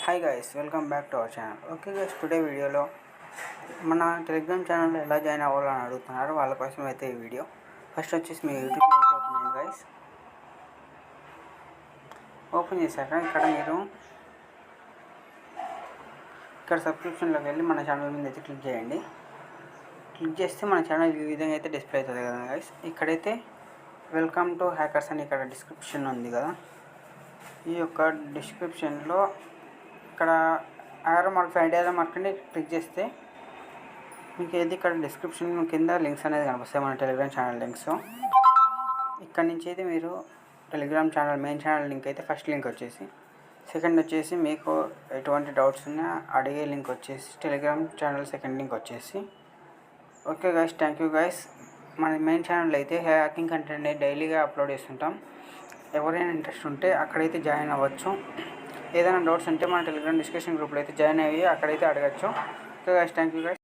Hi guys, welcome back to our channel. Okay guys, today వీడియోలో మన Telegram ఛానల్లో ఎలా జాయిన్ అవ్వాలని అడుగుతున్నారు. వాళ్ళ కోసం అయితే ఈ వీడియో. ఫస్ట్ వచ్చేసి మీ యూట్యూబ్ అయితే ఓపెన్ చేయండి గైస్. ఓపెన్ చేశాక ఇక్కడ సబ్స్క్రిప్షన్లోకి వెళ్ళి మన ఛానల్ మీద అయితే క్లిక్ చేయండి. క్లిక్ చేస్తే మన ఛానల్ ఈ విధంగా అయితే డిస్ప్లే అవుతుంది కదా గైస్. ఇక్కడైతే వెల్కమ్ టు హ్యాకర్స్ అని ఇక్కడ డిస్క్రిప్షన్ ఉంది కదా. ఈ యొక్క డిస్క్రిప్షన్లో ఇక్కడ ఆరో మార్క్ ఐడియా మార్క్ని క్లిక్ చేస్తే మీకు ఏది ఇక్కడ డిస్క్రిప్షన్ కింద లింక్స్ అనేది కనిపిస్తాయి, మన టెలిగ్రామ్ ఛానల్ లింక్స్. ఇక్కడ నుంచి అయితే మీరు Telegram channel main channel link అయితే ఫస్ట్ లింక్ వచ్చేసి, సెకండ్ వచ్చేసి మీకు ఎటువంటి డౌట్స్ ఉన్నా అడిగే లింక్ వచ్చేసి టెలిగ్రామ్ ఛానల్ సెకండ్ లింక్ వచ్చేసి. Okay guys, thank you guys. మన మెయిన్ ఛానల్ అయితే హ్యాకింగ్ కంటెంట్ డైలీగా అప్లోడ్ చేస్తుంటాం. ఎవరైనా ఇంట్రెస్ట్ ఉంటే అక్కడైతే జాయిన్ అవ్వచ్చు. ఏదైనా డౌట్స్ ఉంటే మన టెలిగ్రామ్ డిస్కషన్ గ్రూప్లో అయితే జాయిన్ అయ్యి అక్కడైతే అడగచ్చు. Okay guys, thank you guys.